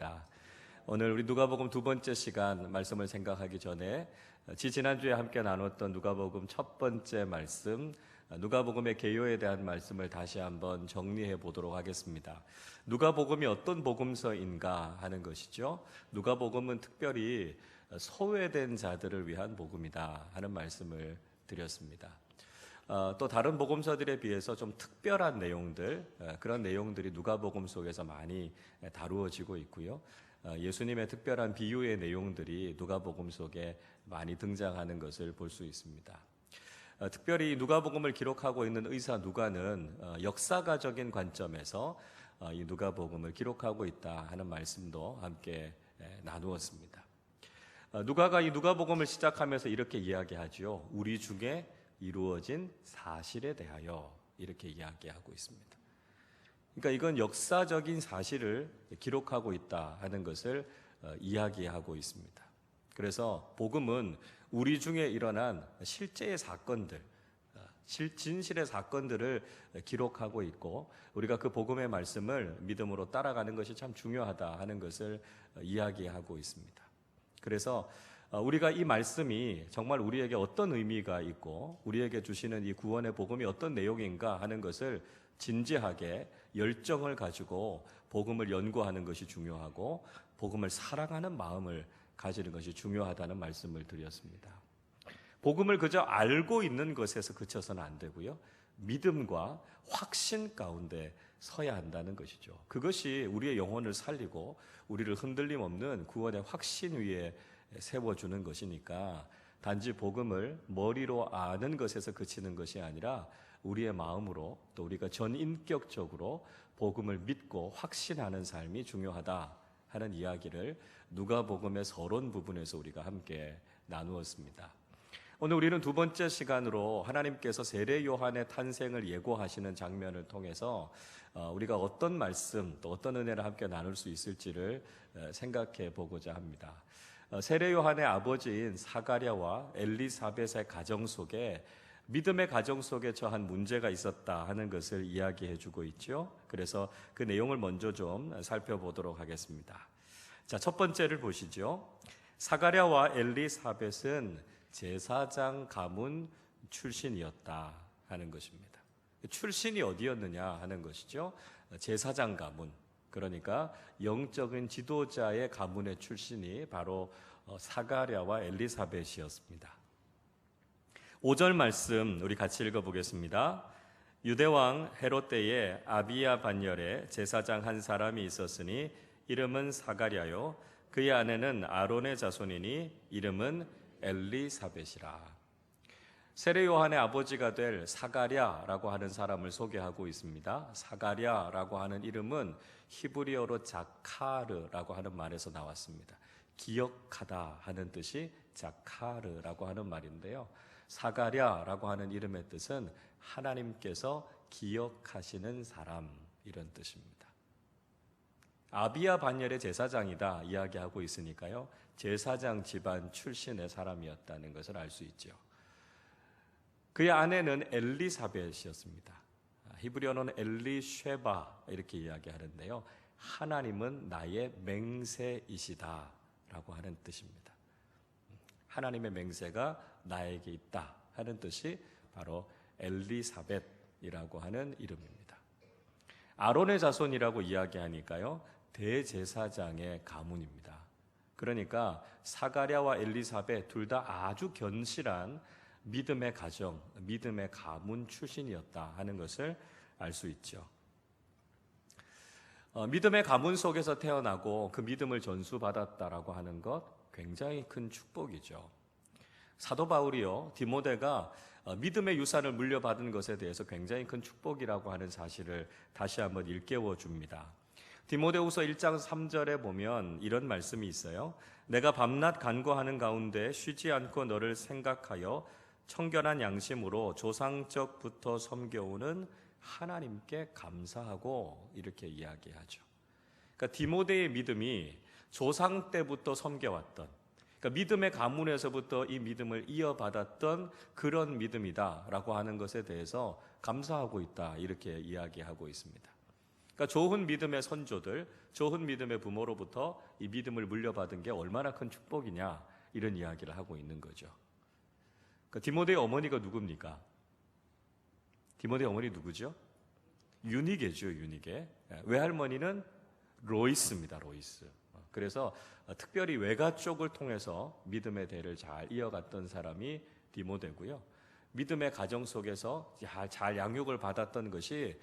반갑습니다. 오늘 우리 누가복음 두 번째 시간 말씀을 생각하기 전에 지난주에 함께 나눴던 누가복음 첫 번째 말씀, 누가복음의 개요에 대한 말씀을 다시 한번 정리해 보도록 하겠습니다. 누가복음이 어떤 복음서인가 하는 것이죠. 누가복음은 특별히 소외된 자들을 위한 복음이다 하는 말씀을 드렸습니다. 또 다른 복음서들에 비해서 좀 특별한 내용들, 그런 내용들이 누가복음 속에서 많이 다루어지고 있고요. 예수님의 특별한 비유의 내용들이 누가복음 속에 많이 등장하는 것을 볼 수 있습니다. 특별히 누가복음을 기록하고 있는 의사 누가는 역사가적인 관점에서 이 누가복음을 기록하고 있다 하는 말씀도 함께 나누었습니다. 누가가 이 누가복음을 시작하면서 이렇게 이야기하죠. 우리 중에 이루어진 사실에 대하여 이렇게 이야기하고 있습니다. 그러니까 이건 역사적인 사실을 기록하고 있다 하는 것을 이야기하고 있습니다. 그래서 복음은 우리 중에 일어난 실제의 사건들, 진실의 사건들을 기록하고 있고 우리가 그 복음의 말씀을 믿음으로 따라가는 것이 참 중요하다 하는 것을 이야기하고 있습니다. 그래서 우리가 이 말씀이 정말 우리에게 어떤 의미가 있고 우리에게 주시는 이 구원의 복음이 어떤 내용인가 하는 것을 진지하게 열정을 가지고 복음을 연구하는 것이 중요하고 복음을 사랑하는 마음을 가지는 것이 중요하다는 말씀을 드렸습니다. 복음을 그저 알고 있는 것에서 그쳐서는 안 되고요. 믿음과 확신 가운데 서야 한다는 것이죠. 그것이 우리의 영혼을 살리고 우리를 흔들림 없는 구원의 확신 위에 세워주는 것이니까 단지 복음을 머리로 아는 것에서 그치는 것이 아니라 우리의 마음으로 또 우리가 전인격적으로 복음을 믿고 확신하는 삶이 중요하다 하는 이야기를 누가복음의 서론 부분에서 우리가 함께 나누었습니다. 오늘 우리는 두 번째 시간으로 하나님께서 세례 요한의 탄생을 예고하시는 장면을 통해서 우리가 어떤 말씀 또 어떤 은혜를 함께 나눌 수 있을지를 생각해 보고자 합니다. 세례 요한의 아버지인 사가랴와 엘리사벳의 가정 속에 믿음의 가정 속에 처한 문제가 있었다 하는 것을 이야기해 주고 있죠. 그래서 그 내용을 먼저 좀 살펴보도록 하겠습니다. 자, 첫 번째를 보시죠. 사가랴와 엘리사벳은 제사장 가문 출신이었다 하는 것입니다. 출신이 어디였느냐 하는 것이죠. 제사장 가문. 그러니까 영적인 지도자의 가문의 출신이 바로 사가랴와 엘리사벳이었습니다. 5절 말씀 우리 같이 읽어보겠습니다. 유대왕 헤롯 때에 아비야 반열에 제사장 한 사람이 있었으니 이름은 사가랴요 그의 아내는 아론의 자손이니 이름은 엘리사벳이라. 세례 요한의 아버지가 될 사가랴라고 하는 사람을 소개하고 있습니다. 사가랴라고 하는 이름은 히브리어로 자카르라고 하는 말에서 나왔습니다. 기억하다 하는 뜻이 자카르라고 하는 말인데요. 사가랴라고 하는 이름의 뜻은 하나님께서 기억하시는 사람 이런 뜻입니다. 아비야 반열의 제사장이다 이야기하고 있으니까요. 제사장 집안 출신의 사람이었다는 것을 알 수 있죠. 그의 아내는 엘리사벳이었습니다. 히브리어는 엘리쉐바 이렇게 이야기하는데요. 하나님은 나의 맹세이시다 라고 하는 뜻입니다. 하나님의 맹세가 나에게 있다 하는 뜻이 바로 엘리사벳이라고 하는 이름입니다. 아론의 자손이라고 이야기하니까요. 대제사장의 가문입니다. 그러니까 사가랴와 엘리사벳 둘 다 아주 견실한 믿음의 가정, 믿음의 가문 출신이었다 하는 것을 알 수 있죠. 믿음의 가문 속에서 태어나고 그 믿음을 전수받았다라고 하는 것 굉장히 큰 축복이죠. 사도 바울이요, 디모데가 믿음의 유산을 물려받은 것에 대해서 굉장히 큰 축복이라고 하는 사실을 다시 한번 일깨워 줍니다. 디모데후서 1장 3절에 보면 이런 말씀이 있어요. 내가 밤낮 간구하는 가운데 쉬지 않고 너를 생각하여 청결한 양심으로 조상적부터 섬겨오는 하나님께 감사하고 이렇게 이야기하죠. 그러니까 디모데의 믿음이 조상 때부터 섬겨왔던, 그러니까 믿음의 가문에서부터 이 믿음을 이어받았던 그런 믿음이다라고 하는 것에 대해서 감사하고 있다 이렇게 이야기하고 있습니다. 그러니까 그러니까 좋은 믿음의 선조들, 좋은 믿음의 부모로부터 이 믿음을 물려받은 게 얼마나 큰 축복이냐, 이런 이야기를 하고 있는 거죠. 그러니까 디모데의 어머니가 누굽니까? 디모데의 어머니 누구죠? 유니게죠, 유니게. 외할머니는 로이스입니다, 로이스. 그래서 특별히 외가 쪽을 통해서 믿음의 대를 잘 이어갔던 사람이 디모데고요. 믿음의 가정 속에서 잘 양육을 받았던 것이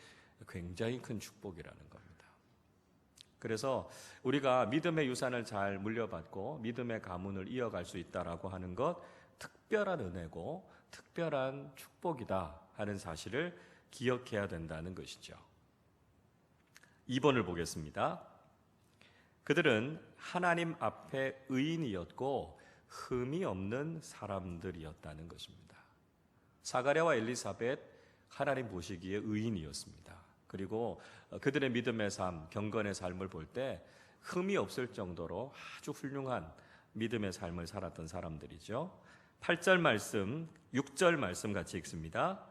굉장히 큰 축복이라는 겁니다. 그래서 우리가 믿음의 유산을 잘 물려받고 믿음의 가문을 이어갈 수 있다라고 하는 것, 특별한 은혜고 특별한 축복이다 하는 사실을 기억해야 된다는 것이죠. 2번을 보겠습니다. 그들은 하나님 앞에 의인이었고 흠이 없는 사람들이었다는 것입니다. 사가랴와 엘리사벳, 하나님 보시기에 의인이었습니다. 그리고 그들의 믿음의 삶, 경건의 삶을 볼 때 흠이 없을 정도로 아주 훌륭한 믿음의 삶을 살았던 사람들이죠. 8절 말씀, 6절 말씀 같이 읽습니다.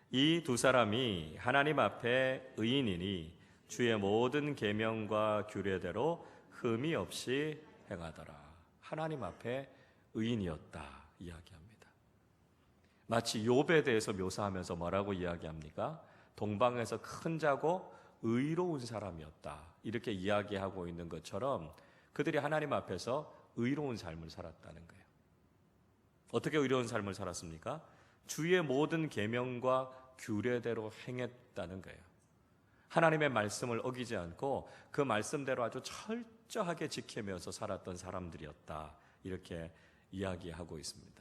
이 두 사람이 하나님 앞에 의인이니 주의 모든 계명과 규례대로 흠이 없이 행하더라. 하나님 앞에 의인이었다 이야기합니다. 마치 욥에 대해서 묘사하면서 뭐라고 이야기합니까? 동방에서 큰 자고 의로운 사람이었다, 이렇게 이야기하고 있는 것처럼 그들이 하나님 앞에서 의로운 삶을 살았다는 거예요. 어떻게 의로운 삶을 살았습니까? 주의 모든 계명과 규례대로 행했다는 거예요. 하나님의 말씀을 어기지 않고 그 말씀대로 아주 철저하게 지키면서 살았던 사람들이었다, 이렇게 이야기하고 있습니다.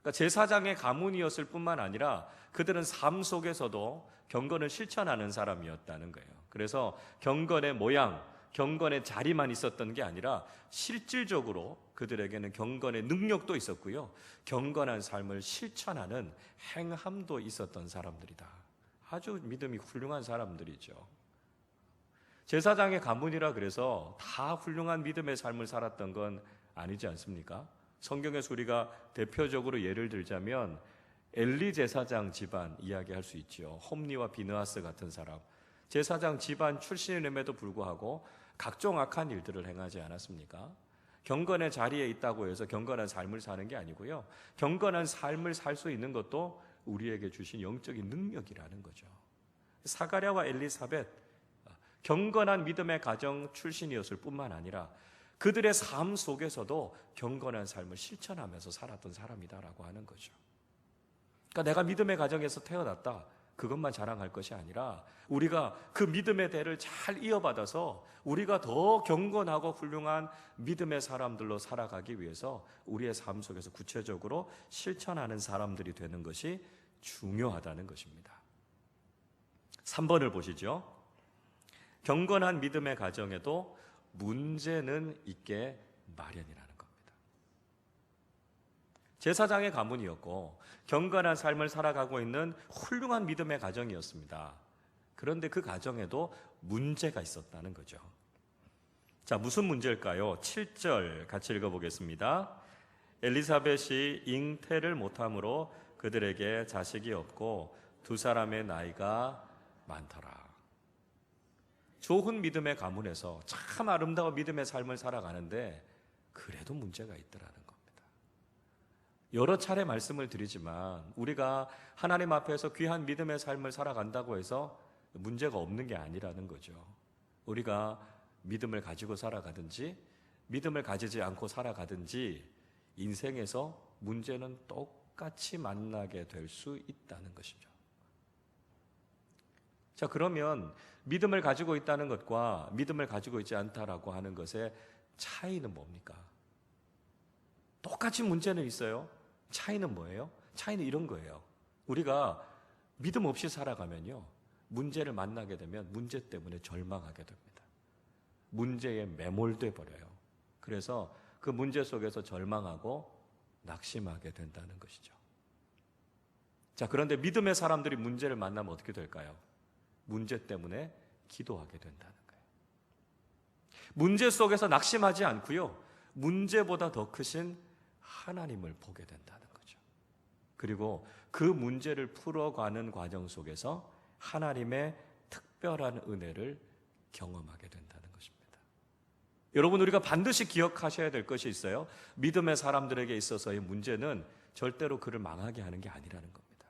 그러니까 제사장의 가문이었을 뿐만 아니라 그들은 삶 속에서도 경건을 실천하는 사람이었다는 거예요. 그래서 경건의 모양, 경건의 자리만 있었던 게 아니라 실질적으로 그들에게는 경건의 능력도 있었고요, 경건한 삶을 실천하는 행함도 있었던 사람들이다. 아주 믿음이 훌륭한 사람들이죠. 제사장의 가문이라 그래서 다 훌륭한 믿음의 삶을 살았던 건 아니지 않습니까? 성경에서 우리가 대표적으로 예를 들자면 엘리 제사장 집안 이야기할 수 있죠. 홈리와 비느하스 같은 사람, 제사장 집안 출신임에도 불구하고 각종 악한 일들을 행하지 않았습니까? 경건의 자리에 있다고 해서 경건한 삶을 사는 게 아니고요, 경건한 삶을 살 수 있는 것도 우리에게 주신 영적인 능력이라는 거죠. 사가랴와 엘리사벳, 경건한 믿음의 가정 출신이었을 뿐만 아니라 그들의 삶 속에서도 경건한 삶을 실천하면서 살았던 사람이다라고 하는 거죠. 그러니까 내가 믿음의 가정에서 태어났다, 그것만 자랑할 것이 아니라 우리가 그 믿음의 대를 잘 이어받아서 우리가 더 경건하고 훌륭한 믿음의 사람들로 살아가기 위해서 우리의 삶 속에서 구체적으로 실천하는 사람들이 되는 것이 중요하다는 것입니다. 3번을 보시죠. 경건한 믿음의 가정에도 문제는 있게 마련이라는 겁니다. 제사장의 가문이었고 경건한 삶을 살아가고 있는 훌륭한 믿음의 가정이었습니다. 그런데 그 가정에도 문제가 있었다는 거죠. 자, 무슨 문제일까요? 7절 같이 읽어보겠습니다. 엘리사벳이 잉태를 못함으로 그들에게 자식이 없고 두 사람의 나이가 많더라. 좋은 믿음의 가문에서 참 아름다운 믿음의 삶을 살아가는데 그래도 문제가 있더라는 겁니다. 여러 차례 말씀을 드리지만 우리가 하나님 앞에서 귀한 믿음의 삶을 살아간다고 해서 문제가 없는 게 아니라는 거죠. 우리가 믿음을 가지고 살아가든지 믿음을 가지지 않고 살아가든지 인생에서 문제는 똑같이 만나게 될 수 있다는 것이죠. 자, 그러면 믿음을 가지고 있다는 것과 믿음을 가지고 있지 않다라고 하는 것의 차이는 뭡니까? 똑같이 문제는 있어요. 차이는 뭐예요? 차이는 이런 거예요. 우리가 믿음 없이 살아가면요, 문제를 만나게 되면 문제 때문에 절망하게 됩니다. 문제에 매몰돼 버려요. 그래서 그 문제 속에서 절망하고 낙심하게 된다는 것이죠. 자, 그런데 믿음의 사람들이 문제를 만나면 어떻게 될까요? 문제 때문에 기도하게 된다는 거예요. 문제 속에서 낙심하지 않고요, 문제보다 더 크신 하나님을 보게 된다는 거죠. 그리고 그 문제를 풀어가는 과정 속에서 하나님의 특별한 은혜를 경험하게 된다는 것입니다. 여러분, 우리가 반드시 기억하셔야 될 것이 있어요. 믿음의 사람들에게 있어서의 문제는 절대로 그를 망하게 하는 게 아니라는 겁니다.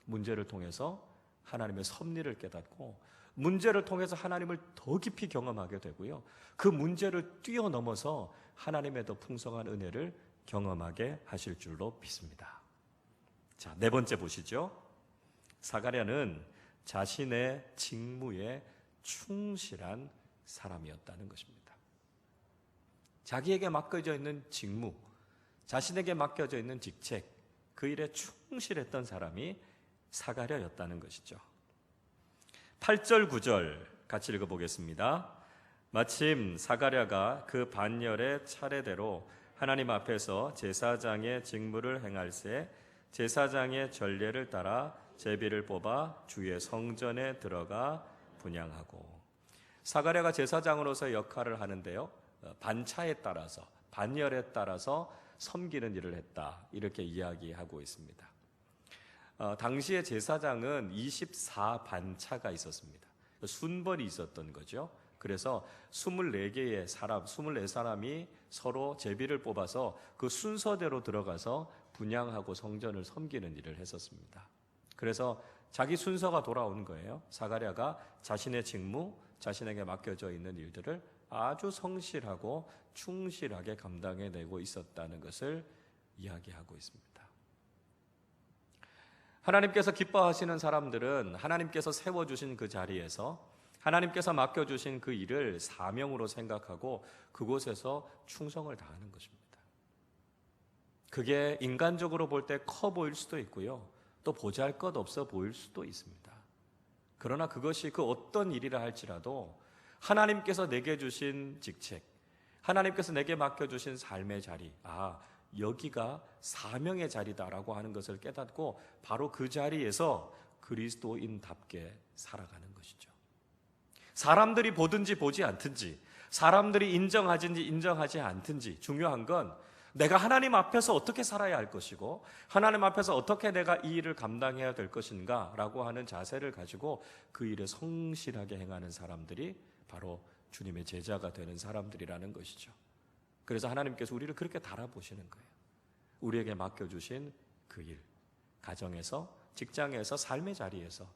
문제를 통해서 하나님의 섭리를 깨닫고 문제를 통해서 하나님을 더 깊이 경험하게 되고요. 그 문제를 뛰어넘어서 하나님의 더 풍성한 은혜를 경험하게 하실 줄로 믿습니다. 자, 네 번째 보시죠. 사가랴는 자신의 직무에 충실한 사람이었다는 것입니다. 자기에게 맡겨져 있는 직무, 자신에게 맡겨져 있는 직책, 그 일에 충실했던 사람이 사가랴였다는 것이죠. 8절 9절 같이 읽어보겠습니다. 마침 사가랴가 그 반열의 차례대로 하나님 앞에서 제사장의 직무를 행할새 제사장의 전례를 따라 제비를 뽑아 주의 성전에 들어가 분향하고. 사가랴가 제사장으로서 역할을 하는데요, 반차에 따라서 반열에 따라서 섬기는 일을 했다, 이렇게 이야기하고 있습니다. 당시의 제사장은 24반차가 있었습니다. 순번이 있었던 거죠. 그래서 24개의 사람, 24사람이 서로 제비를 뽑아서 그 순서대로 들어가서 분향하고 성전을 섬기는 일을 했었습니다. 그래서 자기 순서가 돌아오는 거예요. 사가랴가 자신의 직무, 자신에게 맡겨져 있는 일들을 아주 성실하고 충실하게 감당해내고 있었다는 것을 이야기하고 있습니다. 하나님께서 기뻐하시는 사람들은 하나님께서 세워주신 그 자리에서 하나님께서 맡겨주신 그 일을 사명으로 생각하고 그곳에서 충성을 다하는 것입니다. 그게 인간적으로 볼 때 커 보일 수도 있고요, 또 보잘것없어 보일 수도 있습니다. 그러나 그것이 그 어떤 일이라 할지라도 하나님께서 내게 주신 직책, 하나님께서 내게 맡겨주신 삶의 자리, 여기가 사명의 자리다라고 하는 것을 깨닫고 바로 그 자리에서 그리스도인답게 살아가는 것이죠. 사람들이 보든지 보지 않든지, 사람들이 인정하든지 인정하지 않든지, 중요한 건 내가 하나님 앞에서 어떻게 살아야 할 것이고 하나님 앞에서 어떻게 내가 이 일을 감당해야 될 것인가 라고 하는 자세를 가지고 그 일에 성실하게 행하는 사람들이 바로 주님의 제자가 되는 사람들이라는 것이죠. 그래서 하나님께서 우리를 그렇게 달아보시는 거예요. 우리에게 맡겨주신 그 일, 가정에서, 직장에서, 삶의 자리에서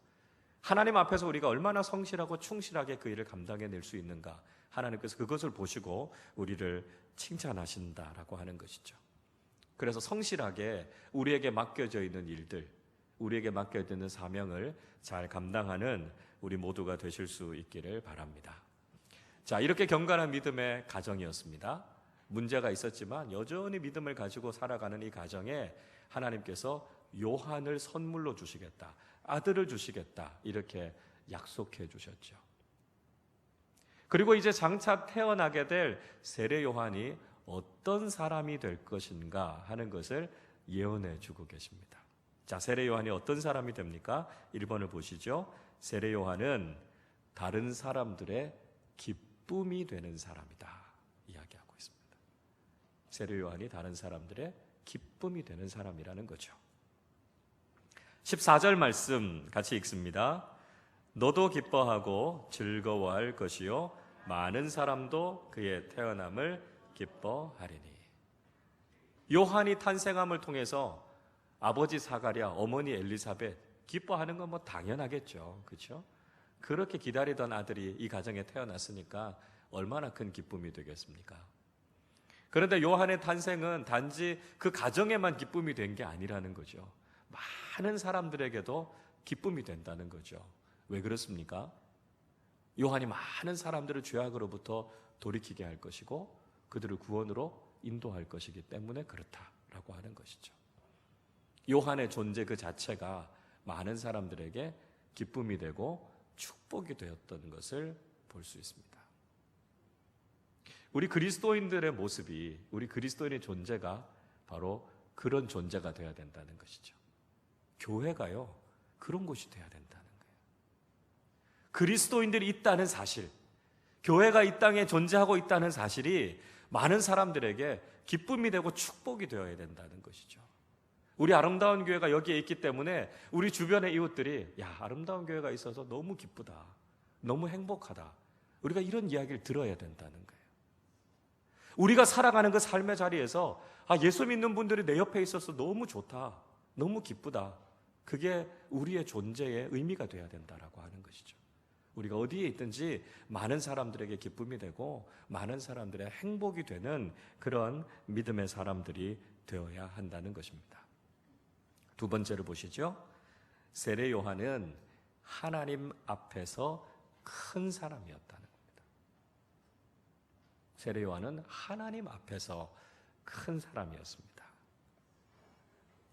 하나님 앞에서 우리가 얼마나 성실하고 충실하게 그 일을 감당해낼 수 있는가, 하나님께서 그것을 보시고 우리를 칭찬하신다라고 하는 것이죠. 그래서 성실하게 우리에게 맡겨져 있는 일들, 우리에게 맡겨져 있는 사명을 잘 감당하는 우리 모두가 되실 수 있기를 바랍니다. 자, 이렇게 경건한 믿음의 가정이었습니다. 문제가 있었지만 여전히 믿음을 가지고 살아가는 이 가정에 하나님께서 요한을 선물로 주시겠다, 아들을 주시겠다, 이렇게 약속해 주셨죠. 그리고 이제 장차 태어나게 될 세례 요한이 어떤 사람이 될 것인가 하는 것을 예언해 주고 계십니다. 자, 세례 요한이 어떤 사람이 됩니까? 1번을 보시죠. 세례 요한은 다른 사람들의 기쁨이 되는 사람이다, 이야기하고 있습니다. 세례 요한이 다른 사람들의 기쁨이 되는 사람이라는 거죠. 14절 말씀 같이 읽습니다. 너도 기뻐하고 즐거워할 것이요 많은 사람도 그의 태어남을 기뻐하리니. 요한이 탄생함을 통해서 아버지 사가랴, 어머니 엘리사벳 기뻐하는 건 뭐 당연하겠죠. 그렇죠? 그렇게 기다리던 아들이 이 가정에 태어났으니까 얼마나 큰 기쁨이 되겠습니까? 그런데 요한의 탄생은 단지 그 가정에만 기쁨이 된 게 아니라는 거죠. 많은 사람들에게도 기쁨이 된다는 거죠. 왜 그렇습니까? 요한이 많은 사람들을 죄악으로부터 돌이키게 할 것이고 그들을 구원으로 인도할 것이기 때문에 그렇다라고 하는 것이죠. 요한의 존재 그 자체가 많은 사람들에게 기쁨이 되고 축복이 되었던 것을 볼 수 있습니다. 우리 그리스도인들의 모습이, 우리 그리스도인의 존재가 바로 그런 존재가 되어야 된다는 것이죠. 교회가요, 그런 곳이 되어야 된다는 거예요. 그리스도인들이 있다는 사실, 교회가 이 땅에 존재하고 있다는 사실이 많은 사람들에게 기쁨이 되고 축복이 되어야 된다는 것이죠. 우리 아름다운 교회가 여기에 있기 때문에 우리 주변의 이웃들이 야, 아름다운 교회가 있어서 너무 기쁘다. 너무 행복하다. 우리가 이런 이야기를 들어야 된다는 거예요. 우리가 살아가는 그 삶의 자리에서 예수 믿는 분들이 내 옆에 있어서 너무 좋다. 너무 기쁘다. 그게 우리의 존재의 의미가 돼야 된다라고 하는 것이죠. 우리가 어디에 있든지 많은 사람들에게 기쁨이 되고 많은 사람들의 행복이 되는 그런 믿음의 사람들이 되어야 한다는 것입니다. 두 번째로 보시죠. 세례 요한은 하나님 앞에서 큰 사람이었다는 겁니다. 세례 요한은 하나님 앞에서 큰 사람이었습니다.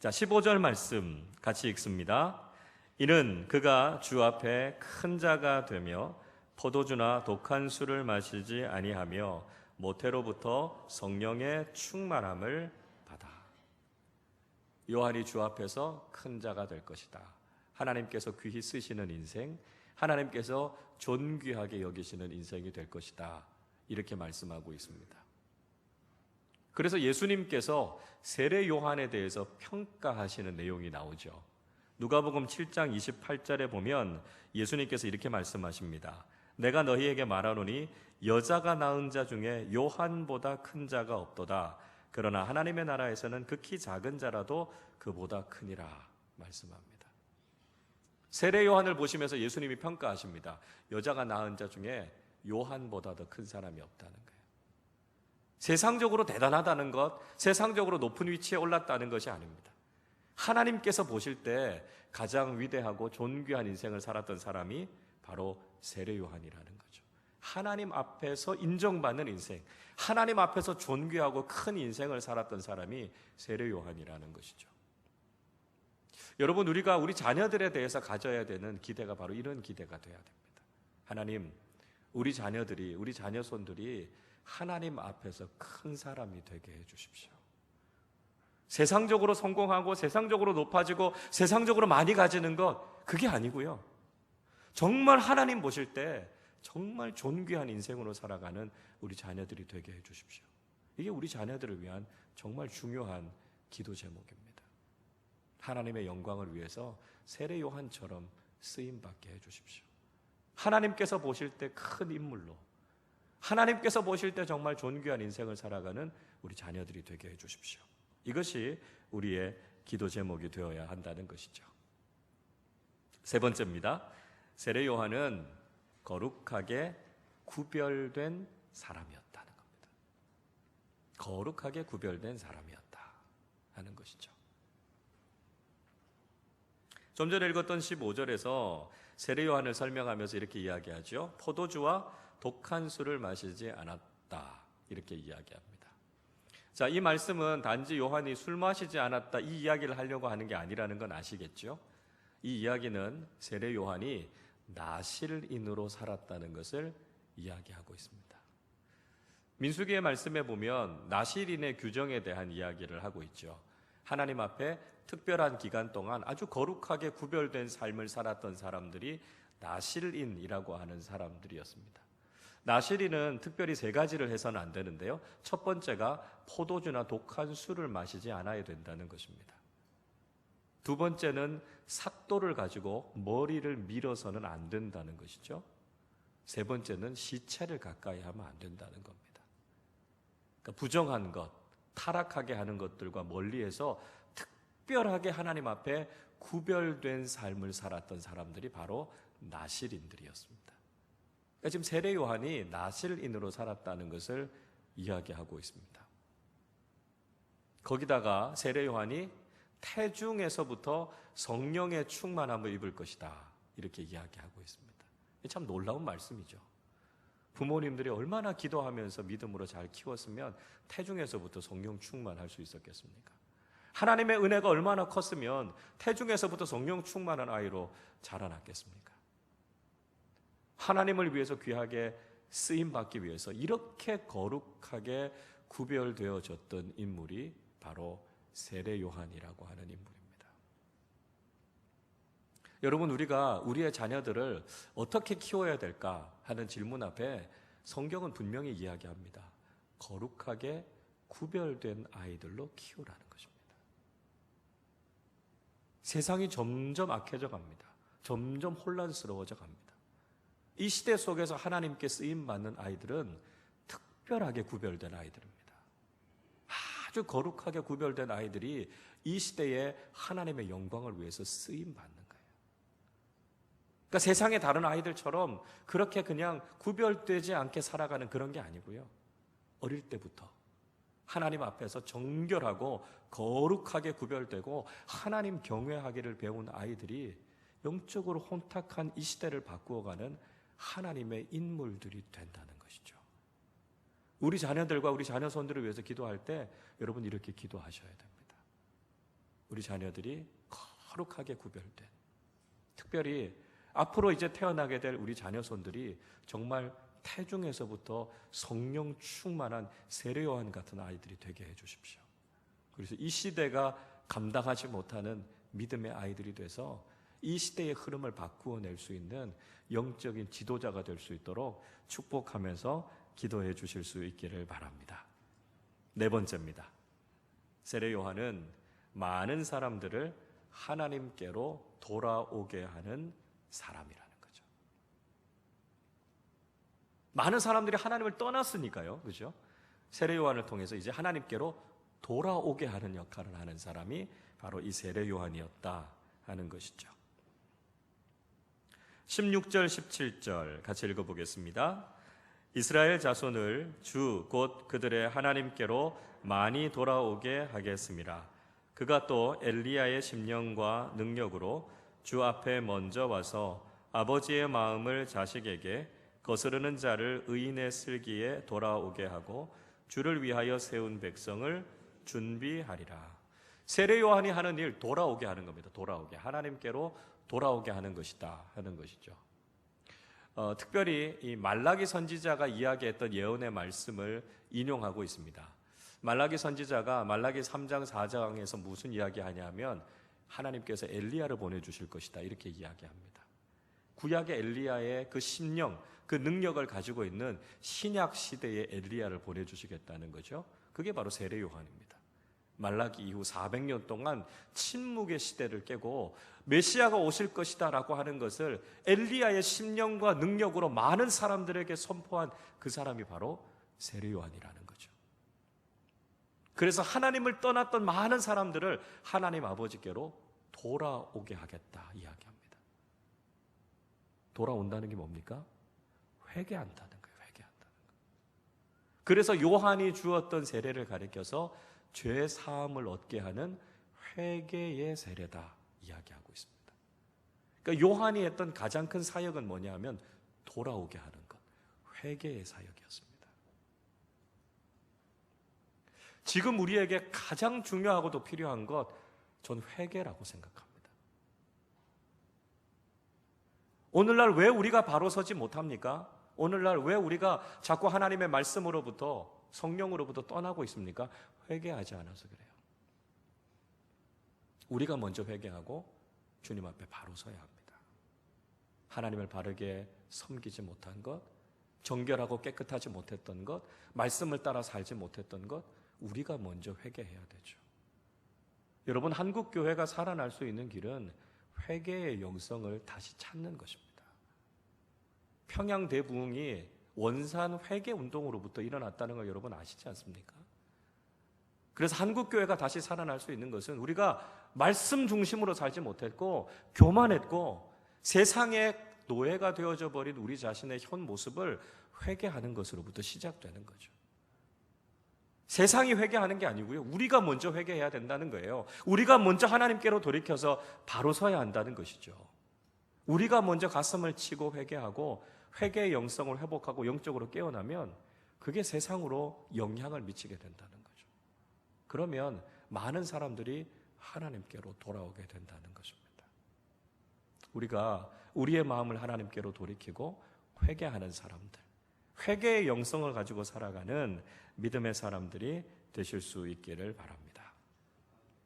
자, 15절 말씀 같이 읽습니다. 이는 그가 주 앞에 큰 자가 되며 포도주나 독한 술을 마시지 아니하며 모태로부터 성령의 충만함을 받아. 요한이 주 앞에서 큰 자가 될 것이다. 하나님께서 귀히 쓰시는 인생, 하나님께서 존귀하게 여기시는 인생이 될 것이다. 이렇게 말씀하고 있습니다. 그래서 예수님께서 세례 요한에 대해서 평가하시는 내용이 나오죠. 누가복음 7장 28절에 보면 예수님께서 이렇게 말씀하십니다. 내가 너희에게 말하노니 여자가 낳은 자 중에 요한보다 큰 자가 없도다. 그러나 하나님의 나라에서는 극히 작은 자라도 그보다 크니라 말씀합니다. 세례 요한을 보시면서 예수님이 평가하십니다. 여자가 낳은 자 중에 요한보다 더 큰 사람이 없다는 거예요. 세상적으로 대단하다는 것, 세상적으로 높은 위치에 올랐다는 것이 아닙니다. 하나님께서 보실 때 가장 위대하고 존귀한 인생을 살았던 사람이 바로 세례 요한이라는 거죠. 하나님 앞에서 인정받는 인생, 하나님 앞에서 존귀하고 큰 인생을 살았던 사람이 세례 요한이라는 것이죠. 여러분, 우리가 우리 자녀들에 대해서 가져야 되는 기대가 바로 이런 기대가 돼야 됩니다. 하나님, 우리 자녀들이, 우리 자녀손들이 하나님 앞에서 큰 사람이 되게 해 주십시오. 세상적으로 성공하고 세상적으로 높아지고 세상적으로 많이 가지는 것, 그게 아니고요. 정말 하나님 보실 때 정말 존귀한 인생으로 살아가는 우리 자녀들이 되게 해 주십시오. 이게 우리 자녀들을 위한 정말 중요한 기도 제목입니다. 하나님의 영광을 위해서 세례 요한처럼 쓰임받게 해 주십시오. 하나님께서 보실 때 큰 인물로, 하나님께서 보실 때 정말 존귀한 인생을 살아가는 우리 자녀들이 되게 해 주십시오. 이것이 우리의 기도 제목이 되어야 한다는 것이죠. 세 번째입니다. 세례 요한은 거룩하게 구별된 사람이었다는 겁니다. 거룩하게 구별된 사람이었다 하는 것이죠. 좀 전에 읽었던 15절에서 세례 요한을 설명하면서 이렇게 이야기하죠. 포도주와 독한 술을 마시지 않았다. 이렇게 이야기합니다. 자, 이 말씀은 단지 요한이 술 마시지 않았다 이 이야기를 하려고 하는 게 아니라는 건 아시겠죠? 이 이야기는 세례 요한이 나실인으로 살았다는 것을 이야기하고 있습니다. 민수기의 말씀에 보면 나실인의 규정에 대한 이야기를 하고 있죠. 하나님 앞에 특별한 기간 동안 아주 거룩하게 구별된 삶을 살았던 사람들이 나실인이라고 하는 사람들이었습니다. 나실인은 특별히 세 가지를 해서는 안 되는데요. 첫 번째가 포도주나 독한 술을 마시지 않아야 된다는 것입니다. 두 번째는 삭도를 가지고 머리를 밀어서는 안 된다는 것이죠. 세 번째는 시체를 가까이 하면 안 된다는 겁니다. 그러니까 부정한 것, 타락하게 하는 것들과 멀리해서 특별하게 하나님 앞에 구별된 삶을 살았던 사람들이 바로 나실인들이었습니다. 그러니까 지금 세례 요한이 나실인으로 살았다는 것을 이야기하고 있습니다. 거기다가 세례 요한이 태중에서부터 성령의 충만함을 입을 것이다. 이렇게 이야기하고 있습니다. 참 놀라운 말씀이죠. 부모님들이 얼마나 기도하면서 믿음으로 잘 키웠으면 태중에서부터 성령 충만할 수 있었겠습니까? 하나님의 은혜가 얼마나 컸으면 태중에서부터 성령 충만한 아이로 자라났겠습니까? 하나님을 위해서 귀하게 쓰임받기 위해서 이렇게 거룩하게 구별되어졌던 인물이 바로 세례 요한이라고 하는 인물입니다. 여러분, 우리가 우리의 자녀들을 어떻게 키워야 될까 하는 질문 앞에 성경은 분명히 이야기합니다. 거룩하게 구별된 아이들로 키우라는 것입니다. 세상이 점점 악해져 갑니다. 점점 혼란스러워져 갑니다. 이 시대 속에서 하나님께 쓰임받는 아이들은 특별하게 구별된 아이들입니다. 아주 거룩하게 구별된 아이들이 이 시대에 하나님의 영광을 위해서 쓰임받는 거예요. 그러니까 세상의 다른 아이들처럼 그렇게 그냥 구별되지 않게 살아가는 그런 게 아니고요. 어릴 때부터 하나님 앞에서 정결하고 거룩하게 구별되고 하나님 경외하기를 배운 아이들이 영적으로 혼탁한 이 시대를 바꾸어가는 하나님의 인물들이 된다는 것이죠. 우리 자녀들과 우리 자녀손들을 위해서 기도할 때 여러분 이렇게 기도하셔야 됩니다. 우리 자녀들이 거룩하게 구별된, 특별히 앞으로 이제 태어나게 될 우리 자녀손들이 정말 태중에서부터 성령 충만한 세례 요한 같은 아이들이 되게 해 주십시오. 그래서 이 시대가 감당하지 못하는 믿음의 아이들이 돼서 이 시대의 흐름을 바꾸어 낼 수 있는 영적인 지도자가 될 수 있도록 축복하면서 기도해 주실 수 있기를 바랍니다. 네 번째입니다. 세례 요한은 많은 사람들을 하나님께로 돌아오게 하는 사람이라는 거죠. 많은 사람들이 하나님을 떠났으니까요. 그죠? 세례 요한을 통해서 이제 하나님께로 돌아오게 하는 역할을 하는 사람이 바로 이 세례 요한이었다 하는 것이죠. 16절 17절 같이 읽어보겠습니다. 이스라엘 자손을 주 곧 그들의 하나님께로 많이 돌아오게 하겠습니다. 그가 또 엘리야의 심령과 능력으로 주 앞에 먼저 와서 아버지의 마음을 자식에게 거스르는 자를 의인의 슬기에 돌아오게 하고 주를 위하여 세운 백성을 준비하리라. 세례 요한이 하는 일, 돌아오게 하는 겁니다. 돌아오게, 하나님께로 돌아오게 하는 것이다 하는 것이죠. 특별히 이 말라기 선지자가 이야기했던 예언의 말씀을 인용하고 있습니다. 말라기 선지자가 말라기 3장 4장에서 무슨 이야기하냐면 하나님께서 엘리야를 보내주실 것이다 이렇게 이야기합니다. 구약의 엘리야의 그 심령, 그 능력을 가지고 있는 신약 시대의 엘리야를 보내주시겠다는 거죠. 그게 바로 세례 요한입니다. 말라기 이후 400년 동안 침묵의 시대를 깨고 메시아가 오실 것이다 라고 하는 것을 엘리야의 심령과 능력으로 많은 사람들에게 선포한 그 사람이 바로 세례 요한이라는 거죠. 그래서 하나님을 떠났던 많은 사람들을 하나님 아버지께로 돌아오게 하겠다 이야기합니다. 돌아온다는 게 뭡니까? 회개한다는 거예요. 회개한다는 거예요. 그래서 요한이 주었던 세례를 가리켜서 죄 사함을 얻게 하는 회개의 세례다 이야기하고 있습니다. 그러니까 요한이 했던 가장 큰 사역은 뭐냐면 돌아오게 하는 것, 회개의 사역이었습니다. 지금 우리에게 가장 중요하고도 필요한 것, 전 회개라고 생각합니다. 오늘날 왜 우리가 바로 서지 못합니까? 오늘날 왜 우리가 자꾸 하나님의 말씀으로부터 성령으로부터 떠나고 있습니까? 회개하지 않아서 그래요. 우리가 먼저 회개하고 주님 앞에 바로 서야 합니다. 하나님을 바르게 섬기지 못한 것, 정결하고 깨끗하지 못했던 것, 말씀을 따라 살지 못했던 것, 우리가 먼저 회개해야 되죠. 여러분, 한국교회가 살아날 수 있는 길은 회개의 영성을 다시 찾는 것입니다. 평양대부흥이 원산 회개 운동으로부터 일어났다는 걸 여러분 아시지 않습니까? 그래서 한국교회가 다시 살아날 수 있는 것은 우리가 말씀 중심으로 살지 못했고 교만했고 세상의 노예가 되어져 버린 우리 자신의 현 모습을 회개하는 것으로부터 시작되는 거죠. 세상이 회개하는 게 아니고요. 우리가 먼저 회개해야 된다는 거예요. 우리가 먼저 하나님께로 돌이켜서 바로 서야 한다는 것이죠. 우리가 먼저 가슴을 치고 회개하고 회개의 영성을 회복하고 영적으로 깨어나면 그게 세상으로 영향을 미치게 된다는 거죠. 그러면 많은 사람들이 하나님께로 돌아오게 된다는 것입니다. 우리가 우리의 마음을 하나님께로 돌이키고 회개하는 사람들, 회개의 영성을 가지고 살아가는 믿음의 사람들이 되실 수 있기를 바랍니다.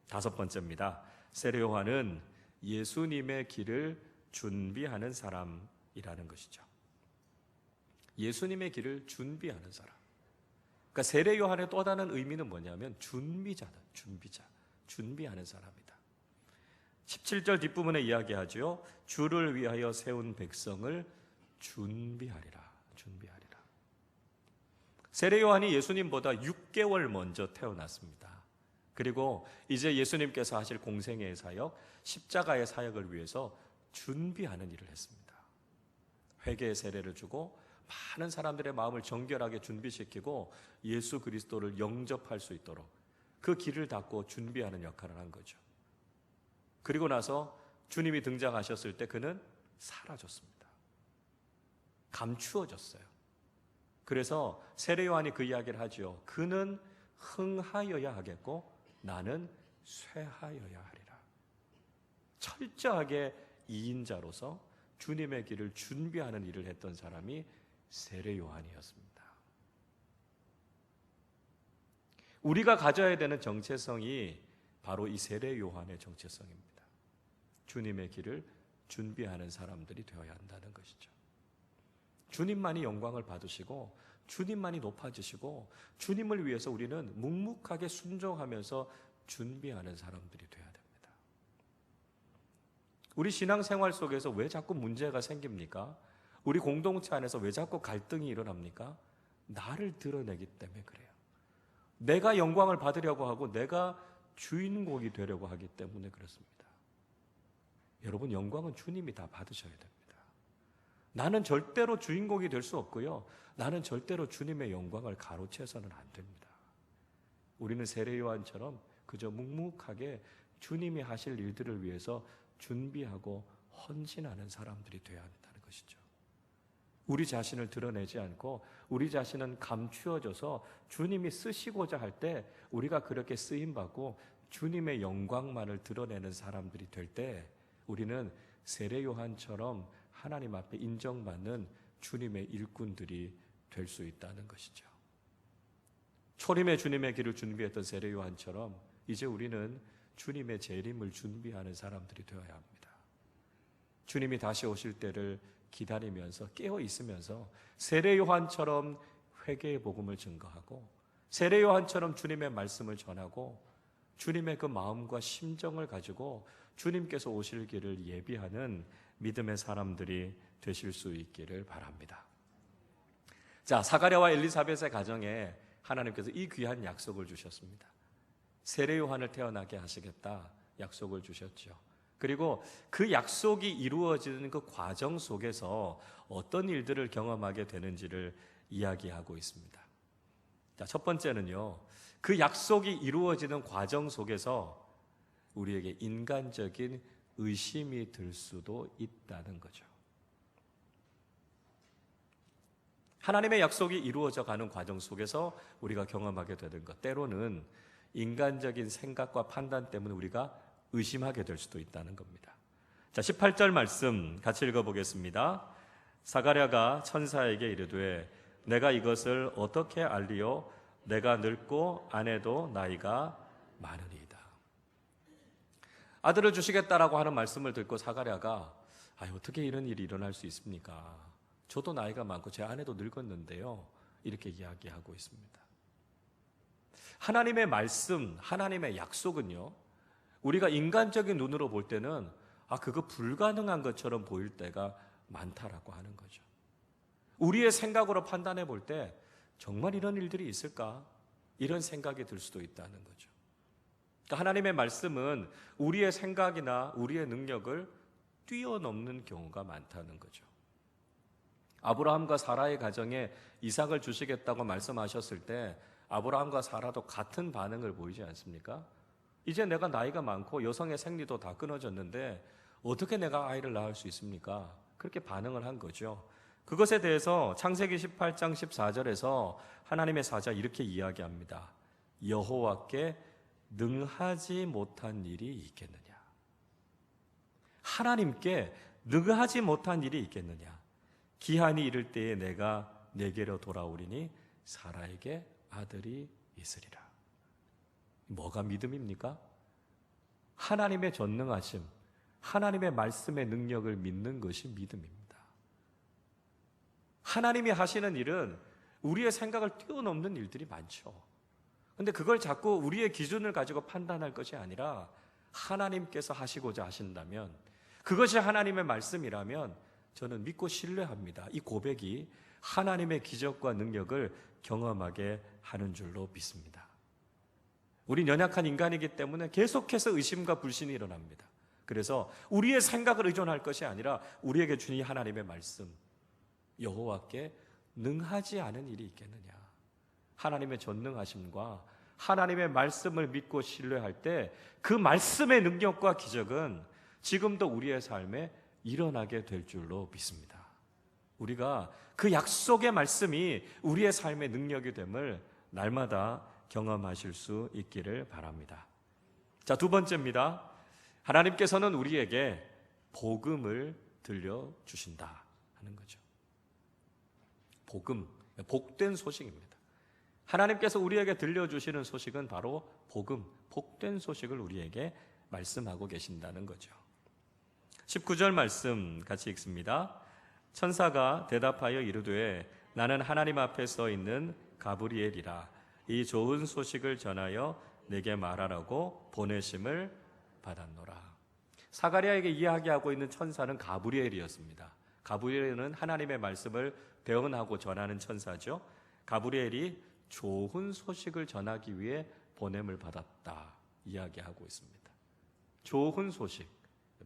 다섯 번째입니다. 세례 요한은 예수님의 길을 준비하는 사람이라는 것이죠. 예수님의 길을 준비하는 사람. 그러니까 세례 요한의 또 다른 의미는 뭐냐면 준비자다. 준비자. 준비하는 사람이다. 17절 뒷부분에 이야기하죠. 주를 위하여 세운 백성을 준비하리라. 준비하리라. 세례 요한이 예수님보다 6개월 먼저 태어났습니다. 그리고 이제 예수님께서 하실 공생애의 사역, 십자가의 사역을 위해서 준비하는 일을 했습니다. 회개의 세례를 주고 많은 사람들의 마음을 정결하게 준비시키고 예수 그리스도를 영접할 수 있도록 그 길을 닫고 준비하는 역할을 한 거죠. 그리고 나서 주님이 등장하셨을 때 그는 사라졌습니다. 감추어졌어요. 그래서 세례 요한이 그 이야기를 하죠. 그는 흥하여야 하겠고 나는 쇠하여야 하리라. 철저하게 이인자로서 주님의 길을 준비하는 일을 했던 사람이 세례 요한이었습니다. 우리가 가져야 되는 정체성이 바로 이 세례 요한의 정체성입니다. 주님의 길을 준비하는 사람들이 되어야 한다는 것이죠. 주님만이 영광을 받으시고 주님만이 높아지시고 주님을 위해서 우리는 묵묵하게 순종하면서 준비하는 사람들이 되어야 됩니다. 우리 신앙생활 속에서 왜 자꾸 문제가 생깁니까? 우리 공동체 안에서 왜 자꾸 갈등이 일어납니까? 나를 드러내기 때문에 그래요. 내가 영광을 받으려고 하고 내가 주인공이 되려고 하기 때문에 그렇습니다. 여러분, 영광은 주님이 다 받으셔야 됩니다. 나는 절대로 주인공이 될 수 없고요. 나는 절대로 주님의 영광을 가로채서는 안 됩니다. 우리는 세례 요한처럼 그저 묵묵하게 주님이 하실 일들을 위해서 준비하고 헌신하는 사람들이 되어야 한다는 것이죠. 우리 자신을 드러내지 않고 우리 자신은 감추어져서 주님이 쓰시고자 할 때 우리가 그렇게 쓰임받고 주님의 영광만을 드러내는 사람들이 될 때 우리는 세례 요한처럼 하나님 앞에 인정받는 주님의 일꾼들이 될 수 있다는 것이죠. 초림의 주님의 길을 준비했던 세례 요한처럼 이제 우리는 주님의 재림을 준비하는 사람들이 되어야 합니다. 주님이 다시 오실 때를 기다리면서 깨어 있으면서 세례 요한처럼 회개의 복음을 증거하고 세례 요한처럼 주님의 말씀을 전하고 주님의 그 마음과 심정을 가지고 주님께서 오실 길을 예비하는 믿음의 사람들이 되실 수 있기를 바랍니다. 자, 사가랴와 엘리사벳의 가정에 하나님께서 이 귀한 약속을 주셨습니다. 세례 요한을 태어나게 하시겠다 약속을 주셨죠. 그리고 그 약속이 이루어지는 그 과정 속에서 어떤 일들을 경험하게 되는지를 이야기하고 있습니다. 자, 첫 번째는요, 그 약속이 이루어지는 과정 속에서 우리에게 인간적인 의심이 들 수도 있다는 거죠. 하나님의 약속이 이루어져 가는 과정 속에서 우리가 경험하게 되는 것, 때로는 인간적인 생각과 판단 때문에 우리가 의심하게 될 수도 있다는 겁니다. 자, 18절 말씀 같이 읽어보겠습니다. 사가랴가 천사에게 이르되 내가 이것을 어떻게 알리요? 내가 늙고 아내도 나이가 많으니이다. 아들을 주시겠다라고 하는 말씀을 듣고 사가랴가 어떻게 이런 일이 일어날 수 있습니까? 저도 나이가 많고 제 아내도 늙었는데요. 이렇게 이야기하고 있습니다. 하나님의 말씀, 하나님의 약속은요, 우리가 인간적인 눈으로 볼 때는 그거 불가능한 것처럼 보일 때가 많다라고 하는 거죠. 우리의 생각으로 판단해 볼 때 정말 이런 일들이 있을까? 이런 생각이 들 수도 있다는 거죠. 그러니까 하나님의 말씀은 우리의 생각이나 우리의 능력을 뛰어넘는 경우가 많다는 거죠. 아브라함과 사라의 가정에 이삭을 주시겠다고 말씀하셨을 때 아브라함과 사라도 같은 반응을 보이지 않습니까? 이제 내가 나이가 많고 여성의 생리도 다 끊어졌는데 어떻게 내가 아이를 낳을 수 있습니까? 그렇게 반응을 한 거죠. 그것에 대해서 창세기 18장 14절에서 하나님의 사자 이렇게 이야기합니다. 여호와께 능하지 못한 일이 있겠느냐? 하나님께 능하지 못한 일이 있겠느냐? 기한이 이를 때에 내가 내게로 돌아오리니 사라에게 아들이 있으리라. 뭐가 믿음입니까? 하나님의 전능하심, 하나님의 말씀의 능력을 믿는 것이 믿음입니다. 하나님이 하시는 일은 우리의 생각을 뛰어넘는 일들이 많죠. 그런데 그걸 자꾸 우리의 기준을 가지고 판단할 것이 아니라 하나님께서 하시고자 하신다면, 그것이 하나님의 말씀이라면 저는 믿고 신뢰합니다. 이 고백이 하나님의 기적과 능력을 경험하게 하는 줄로 믿습니다. 우린 연약한 인간이기 때문에 계속해서 의심과 불신이 일어납니다. 그래서 우리의 생각을 의존할 것이 아니라 우리에게 주니 하나님의 말씀, 여호와께 능하지 않은 일이 있겠느냐. 하나님의 전능하심과 하나님의 말씀을 믿고 신뢰할 때 그 말씀의 능력과 기적은 지금도 우리의 삶에 일어나게 될 줄로 믿습니다. 우리가 그 약속의 말씀이 우리의 삶의 능력이 됨을 날마다 경험하실 수 있기를 바랍니다. 자, 두 번째입니다. 하나님께서는 우리에게 복음을 들려주신다 하는 거죠. 복음, 복된 소식입니다. 하나님께서 우리에게 들려주시는 소식은 바로 복음, 복된 소식을 우리에게 말씀하고 계신다는 거죠. 19절 말씀 같이 읽습니다. 천사가 대답하여 이르되 나는 하나님 앞에 서 있는 가브리엘이라. 이 좋은 소식을 전하여 내게 말하라고 보내심을 받았노라. 사가랴에게 이야기하고 있는 천사는 가브리엘이었습니다. 가브리엘은 하나님의 말씀을 대언하고 전하는 천사죠. 가브리엘이 좋은 소식을 전하기 위해 보냄을 받았다 이야기하고 있습니다. 좋은 소식,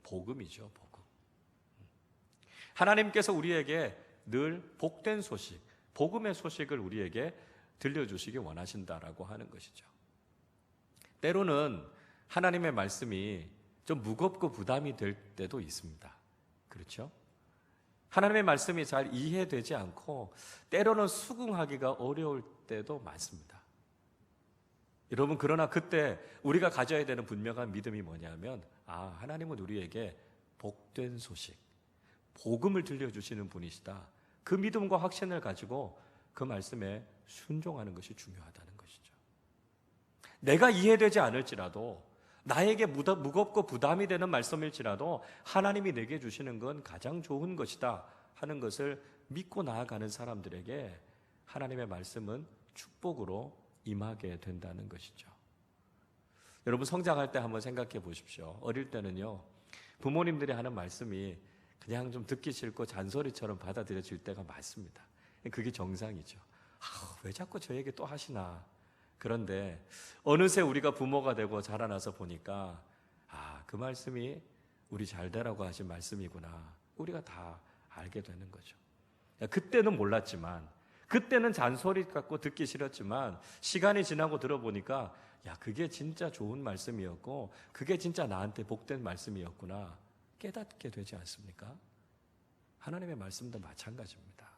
복음이죠. 복음. 하나님께서 우리에게 늘 복된 소식, 복음의 소식을 우리에게 들려주시기 원하신다라고 하는 것이죠. 때로는 하나님의 말씀이 좀 무겁고 부담이 될 때도 있습니다. 그렇죠? 하나님의 말씀이 잘 이해되지 않고 때로는 수긍하기가 어려울 때도 많습니다. 여러분, 그러나 그때 우리가 가져야 되는 분명한 믿음이 뭐냐면, 하나님은 우리에게 복된 소식, 복음을 들려주시는 분이시다. 그 믿음과 확신을 가지고 그 말씀에 순종하는 것이 중요하다는 것이죠. 내가 이해되지 않을지라도, 나에게 무겁고 부담이 되는 말씀일지라도 하나님이 내게 주시는 건 가장 좋은 것이다 하는 것을 믿고 나아가는 사람들에게 하나님의 말씀은 축복으로 임하게 된다는 것이죠. 여러분, 성장할 때 한번 생각해 보십시오. 어릴 때는요, 부모님들이 하는 말씀이 그냥 좀 듣기 싫고 잔소리처럼 받아들여질 때가 많습니다. 그게 정상이죠. 왜 자꾸 저 얘기 또 하시나. 그런데 어느새 우리가 부모가 되고 자라나서 보니까 그 말씀이 우리 잘 되라고 하신 말씀이구나. 우리가 다 알게 되는 거죠. 그때는 몰랐지만, 그때는 잔소리 갖고 듣기 싫었지만 시간이 지나고 들어보니까 그게 진짜 좋은 말씀이었고 그게 진짜 나한테 복된 말씀이었구나 깨닫게 되지 않습니까? 하나님의 말씀도 마찬가지입니다.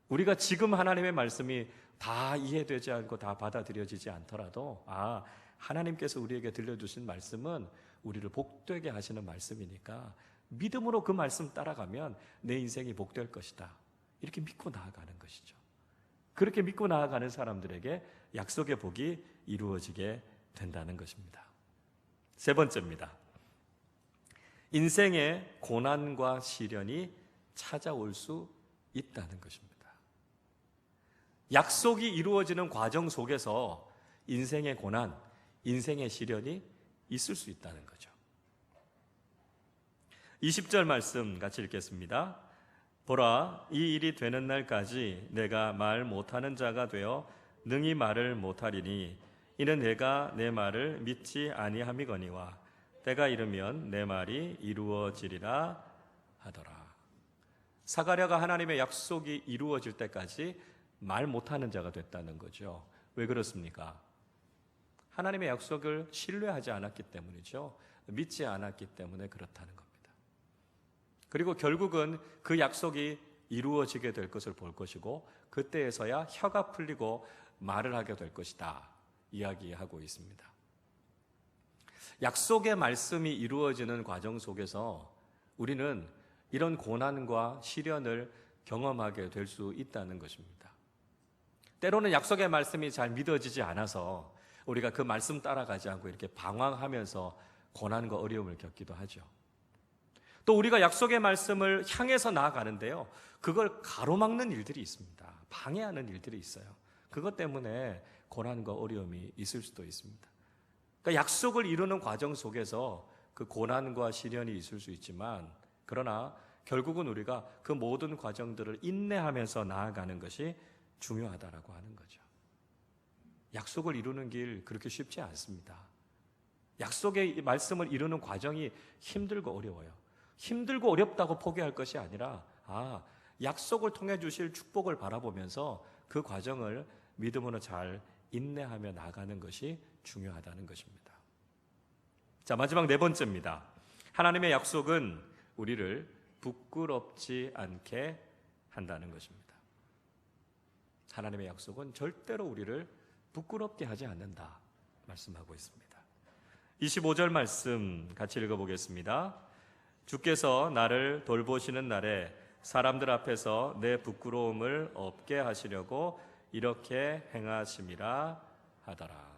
우리가 지금 하나님의 말씀이 다 이해되지 않고 다 받아들여지지 않더라도 하나님께서 우리에게 들려주신 말씀은 우리를 복되게 하시는 말씀이니까 믿음으로 그 말씀 따라가면 내 인생이 복될 것이다. 이렇게 믿고 나아가는 것이죠. 그렇게 믿고 나아가는 사람들에게 약속의 복이 이루어지게 된다는 것입니다. 세 번째입니다. 인생의 고난과 시련이 찾아올 수 있다는 것입니다. 약속이 이루어지는 과정 속에서 인생의 고난, 인생의 시련이 있을 수 있다는 거죠. 20절 말씀 같이 읽겠습니다. 보라, 이 일이 되는 날까지 내가 말 못하는 자가 되어 능히 말을 못하리니 이는 내가 내 말을 믿지 아니함이거니와 때가 이르면 내 말이 이루어지리라 하더라. 사가랴가 하나님의 약속이 이루어질 때까지 말 못하는 자가 됐다는 거죠. 왜 그렇습니까? 하나님의 약속을 신뢰하지 않았기 때문이죠. 믿지 않았기 때문에 그렇다는 겁니다. 그리고 결국은 그 약속이 이루어지게 될 것을 볼 것이고 그때에서야 혀가 풀리고 말을 하게 될 것이다 이야기하고 있습니다. 약속의 말씀이 이루어지는 과정 속에서 우리는 이런 고난과 시련을 경험하게 될 수 있다는 것입니다. 때로는 약속의 말씀이 잘 믿어지지 않아서 우리가 그 말씀 따라가지 않고 이렇게 방황하면서 고난과 어려움을 겪기도 하죠. 또 우리가 약속의 말씀을 향해서 나아가는데요, 그걸 가로막는 일들이 있습니다. 방해하는 일들이 있어요. 그것 때문에 고난과 어려움이 있을 수도 있습니다. 그러니까 약속을 이루는 과정 속에서 그 고난과 시련이 있을 수 있지만, 그러나 결국은 우리가 그 모든 과정들을 인내하면서 나아가는 것이 중요하다라고 하는 거죠. 약속을 이루는 길 그렇게 쉽지 않습니다. 약속의 말씀을 이루는 과정이 힘들고 어려워요. 힘들고 어렵다고 포기할 것이 아니라 약속을 통해 주실 축복을 바라보면서 그 과정을 믿음으로 잘 인내하며 나가는 것이 중요하다는 것입니다. 자, 마지막 네 번째입니다. 하나님의 약속은 우리를 부끄럽지 않게 한다는 것입니다. 하나님의 약속은 절대로 우리를 부끄럽게 하지 않는다 말씀하고 있습니다. 25절 말씀 같이 읽어보겠습니다. 주께서 나를 돌보시는 날에 사람들 앞에서 내 부끄러움을 없게 하시려고 이렇게 행하심이라 하더라.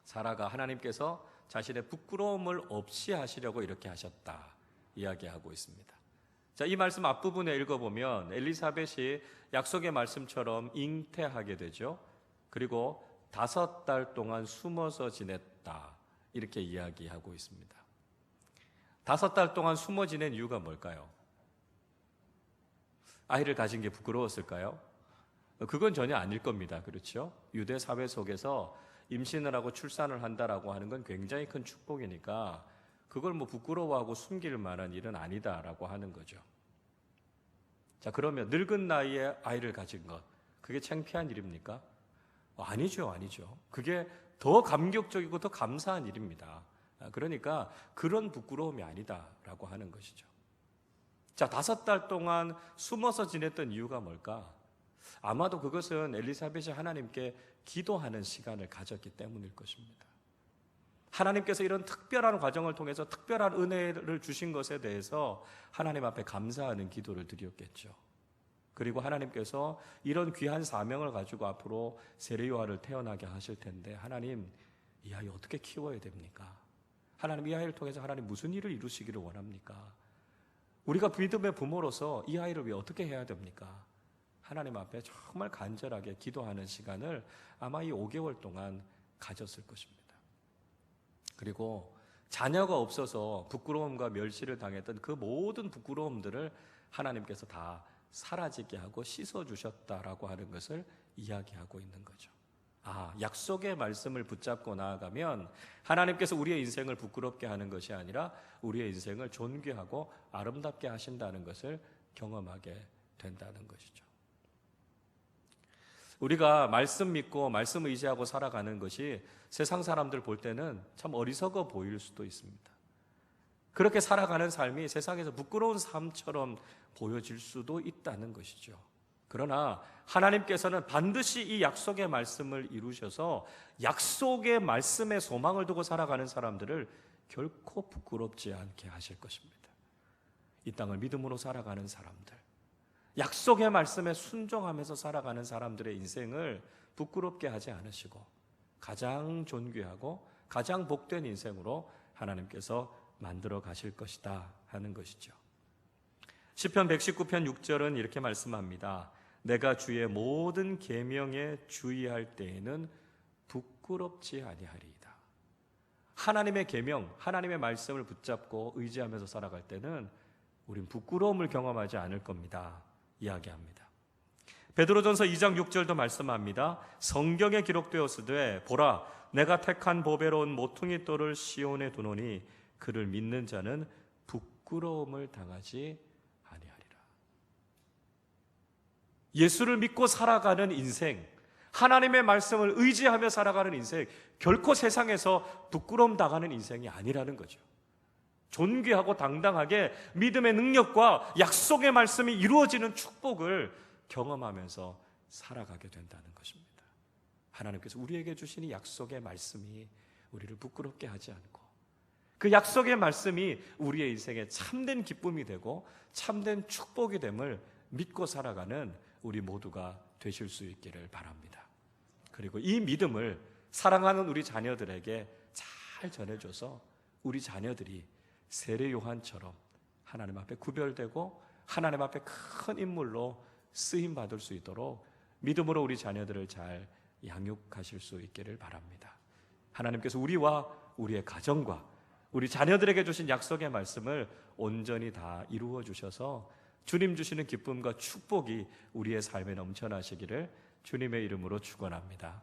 사라가 하나님께서 자신의 부끄러움을 없이 하시려고 이렇게 하셨다 이야기하고 있습니다. 자, 이 말씀 앞부분에 읽어보면 엘리사벳이 약속의 말씀처럼 잉태하게 되죠. 그리고 5달 동안 숨어서 지냈다 이렇게 이야기하고 있습니다. 5달 동안 숨어 지낸 이유가 뭘까요? 아이를 가진 게 부끄러웠을까요? 그건 전혀 아닐 겁니다. 그렇죠? 유대 사회 속에서 임신을 하고 출산을 한다라고 하는 건 굉장히 큰 축복이니까 그걸 부끄러워하고 숨길 만한 일은 아니다라고 하는 거죠. 자, 그러면 늙은 나이에 아이를 가진 것, 그게 창피한 일입니까? 아니죠. 그게 더 감격적이고 더 감사한 일입니다. 그러니까 그런 부끄러움이 아니다라고 하는 것이죠. 자, 5달 동안 숨어서 지냈던 이유가 뭘까? 아마도 그것은 엘리사벳이 하나님께 기도하는 시간을 가졌기 때문일 것입니다. 하나님께서 이런 특별한 과정을 통해서 특별한 은혜를 주신 것에 대해서 하나님 앞에 감사하는 기도를 드렸겠죠. 그리고 하나님께서 이런 귀한 사명을 가지고 앞으로 세례 요한을 태어나게 하실 텐데, 하나님, 이 아이 어떻게 키워야 됩니까? 하나님, 이 아이를 통해서 하나님 무슨 일을 이루시기를 원합니까? 우리가 믿음의 부모로서 이 아이를 위해 어떻게 해야 됩니까? 하나님 앞에 정말 간절하게 기도하는 시간을 아마 이 5개월 동안 가졌을 것입니다. 그리고 자녀가 없어서 부끄러움과 멸시를 당했던 그 모든 부끄러움들을 하나님께서 다 사라지게 하고 씻어주셨다라고 하는 것을 이야기하고 있는 거죠. 약속의 말씀을 붙잡고 나아가면 하나님께서 우리의 인생을 부끄럽게 하는 것이 아니라 우리의 인생을 존귀하고 아름답게 하신다는 것을 경험하게 된다는 것이죠. 우리가 말씀 믿고 말씀 의지하고 살아가는 것이 세상 사람들 볼 때는 참 어리석어 보일 수도 있습니다. 그렇게 살아가는 삶이 세상에서 부끄러운 삶처럼 보여질 수도 있다는 것이죠. 그러나 하나님께서는 반드시 이 약속의 말씀을 이루셔서 약속의 말씀에 소망을 두고 살아가는 사람들을 결코 부끄럽지 않게 하실 것입니다. 이 땅을 믿음으로 살아가는 사람들, 약속의 말씀에 순종하면서 살아가는 사람들의 인생을 부끄럽게 하지 않으시고 가장 존귀하고 가장 복된 인생으로 하나님께서 만들어 가실 것이다 하는 것이죠. 시편 119편 6절은 이렇게 말씀합니다. 내가 주의 모든 계명에 주의할 때에는 부끄럽지 아니하리이다. 하나님의 계명, 하나님의 말씀을 붙잡고 의지하면서 살아갈 때는 우린 부끄러움을 경험하지 않을 겁니다. 이야기합니다. 베드로전서 2장 6절도 말씀합니다. 성경에 기록되었으되 보라 내가 택한 보배로운 모퉁이 돌을 시온에 두노니 그를 믿는 자는 부끄러움을 당하지 아니하리라. 예수를 믿고 살아가는 인생, 하나님의 말씀을 의지하며 살아가는 인생, 결코 세상에서 부끄러움 당하는 인생이 아니라는 거죠. 존귀하고 당당하게 믿음의 능력과 약속의 말씀이 이루어지는 축복을 경험하면서 살아가게 된다는 것입니다. 하나님께서 우리에게 주신 이 약속의 말씀이 우리를 부끄럽게 하지 않고 그 약속의 말씀이 우리의 인생에 참된 기쁨이 되고 참된 축복이 됨을 믿고 살아가는 우리 모두가 되실 수 있기를 바랍니다. 그리고 이 믿음을 사랑하는 우리 자녀들에게 잘 전해줘서 우리 자녀들이 세례 요한처럼 하나님 앞에 구별되고 하나님 앞에 큰 인물로 쓰임 받을 수 있도록 믿음으로 우리 자녀들을 잘 양육하실 수 있기를 바랍니다. 하나님께서 우리와 우리의 가정과 우리 자녀들에게 주신 약속의 말씀을 온전히 다 이루어 주셔서 주님 주시는 기쁨과 축복이 우리의 삶에 넘쳐나시기를 주님의 이름으로 축원합니다.